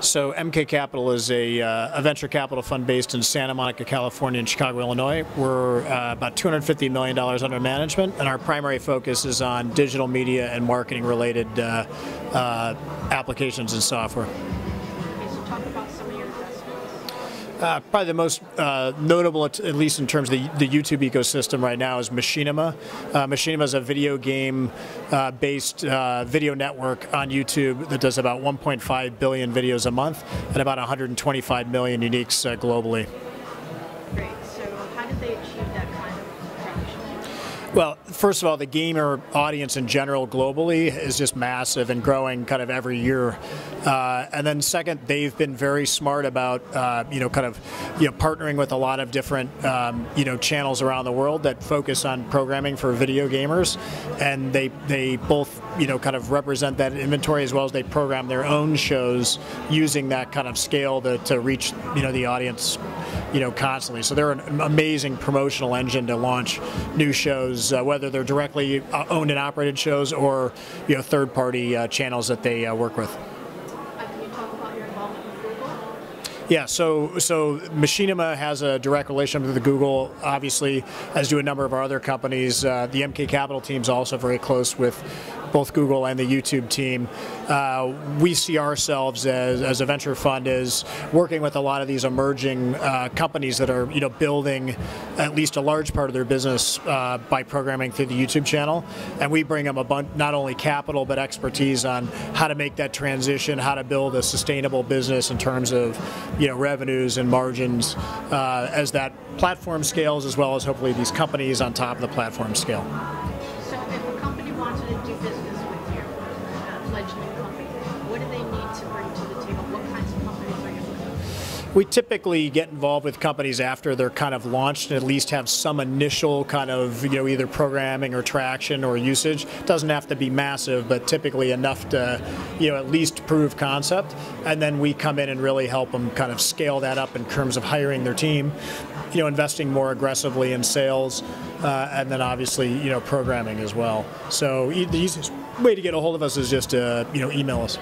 So MK Capital is a venture capital fund based in Santa Monica, California, and Chicago, Illinois. We're about $250 million under management, and our primary focus is on digital media and marketing related applications and software. Okay, so talk about some of your investments. Probably the most notable, at least in terms of the YouTube ecosystem right now, is Machinima. Machinima is a video game-based video network on YouTube that does about 1.5 billion videos a month and about 125 million uniques globally. Great. So how did they achieve that kind of traction? Well, first of all, the gamer audience in general globally is just massive and growing kind of every year. And then second, they've been very smart about partnering with a lot of different channels around the world that focus on programming for video gamers, and they both kind of represent that inventory as well as they program their own shows using that kind of scale to reach the audience constantly. So they're an amazing promotional engine to launch new shows, whether they're directly owned and operated shows or third-party channels that they work with. Can you talk about your involvement with Google? Yeah, so Machinima has a direct relationship with Google, obviously, as do a number of our other companies. The MK Capital team is also very close with both Google and the YouTube team. We see ourselves as a venture fund as working with a lot of these emerging companies that are building at least a large part of their business by programming through the YouTube channel, and we bring them not only capital but expertise on how to make that transition, how to build a sustainable business in terms of revenues and margins as that platform scales, as well as hopefully these companies on top of the platform scale. So if a company wanted to do business with you, fledgling company, what do they need to bring to the table? What kinds of companies are you with? We typically get involved with companies after they're kind of launched and at least have some initial kind of either programming or traction or usage. It doesn't have to be massive, but typically enough to at least prove concept. And then we come in and really help them kind of scale that up in terms of hiring their team, investing more aggressively in sales, and then obviously programming as well. So the easiest way to get a hold of us is just to email us.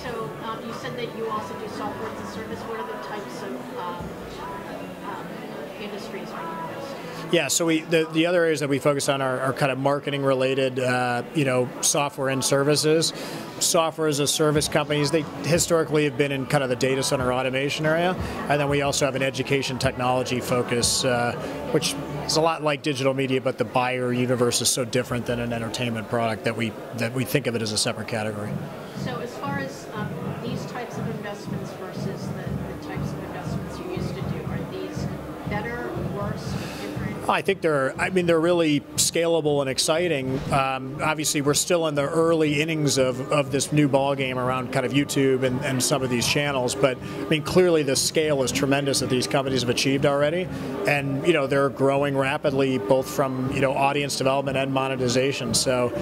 So you said that you also do software as a service. What are the types of industries are you investing in? Yeah, so the other areas that we focus on are kind of marketing related, software and services. Software as a service companies, they historically have been in kind of the data center automation area, and then we also have an education technology focus, which is a lot like digital media, but the buyer universe is so different than an entertainment product that we think of it as a separate category. So as far as these types of investments versus the types of investments you used to do, are these better, worse, different? I think they're really scalable and exciting. Obviously, we're still in the early innings of this new ball game around kind of YouTube and some of these channels. But clearly the scale is tremendous that these companies have achieved already, and they're growing rapidly, both from audience development and monetization. So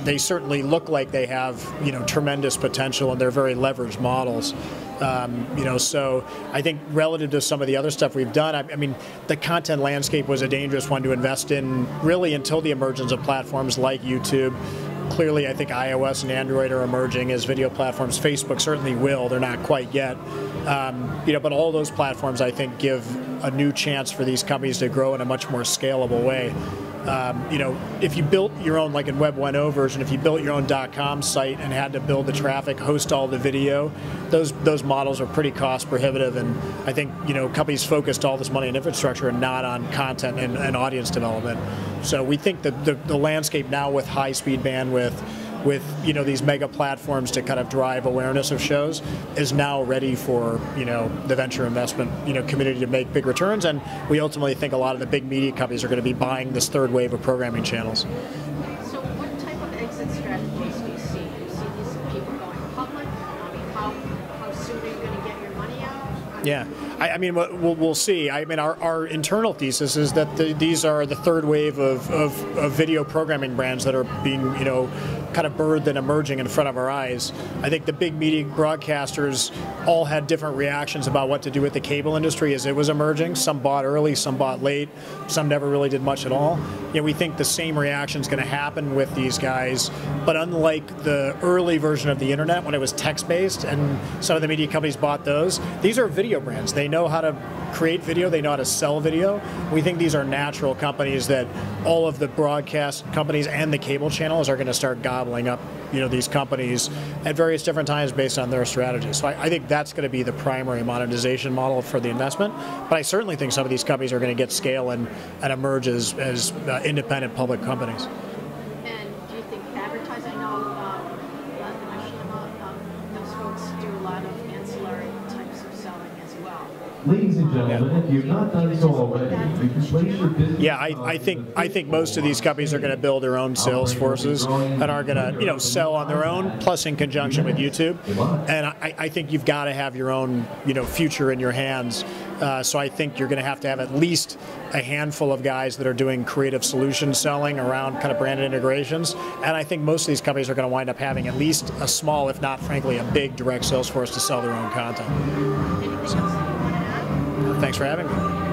they certainly look like they have tremendous potential, and they're very leveraged models. So I think relative to some of the other stuff we've done, the content landscape was a dangerous one to invest in really until the emergence of platforms like YouTube. Clearly, I think iOS and Android are emerging as video platforms. Facebook certainly will. They're not quite yet. But all those platforms, I think, give a new chance for these companies to grow in a much more scalable way. If you built your own, like in Web 1.0 version, if you built your own .com site and had to build the traffic, host all the video, those models are pretty cost prohibitive, and I think companies focused all this money on infrastructure and not on content and audience development. So we think that the landscape now with high-speed bandwidth, with these mega platforms to kind of drive awareness of shows, is now ready for the venture investment community to make big returns, and we ultimately think a lot of the big media companies are going to be buying this third wave of programming channels. So what type of exit strategies do you see? Do you see these people going public? How soon are you going to get your money out? Yeah, we'll see. Our internal thesis is that these are the third wave of video programming brands that are being kind of birthed and emerging in front of our eyes. I think the big media broadcasters all had different reactions about what to do with the cable industry as it was emerging. Some bought early, some bought late, some never really did much at all. We think the same reaction is going to happen with these guys, but unlike the early version of the internet when it was text-based and some of the media companies bought those, these are video brands. They know how to create video, they know how to sell video. We think these are natural companies that all of the broadcast companies and the cable channels are going to start gobbling up these companies at various different times based on their strategies. So I think that's going to be the primary monetization model for the investment. But I certainly think some of these companies are going to get scale and emerge as independent public companies. And do you think advertising? I know those folks do a lot of ancillary types of selling as well. Ladies and gentlemen, if you've not done so already, you can place your business. Yeah, I think most of these companies are going to build their own sales forces and are going to sell on their own, plus in conjunction with YouTube. And I think you've got to have your own future in your hands. So I think you're going to have at least a handful of guys that are doing creative solution selling around kind of branded integrations. And I think most of these companies are going to wind up having at least a small, if not frankly, a big direct sales force to sell their own content. Anything else that you want to add? Thanks for having me.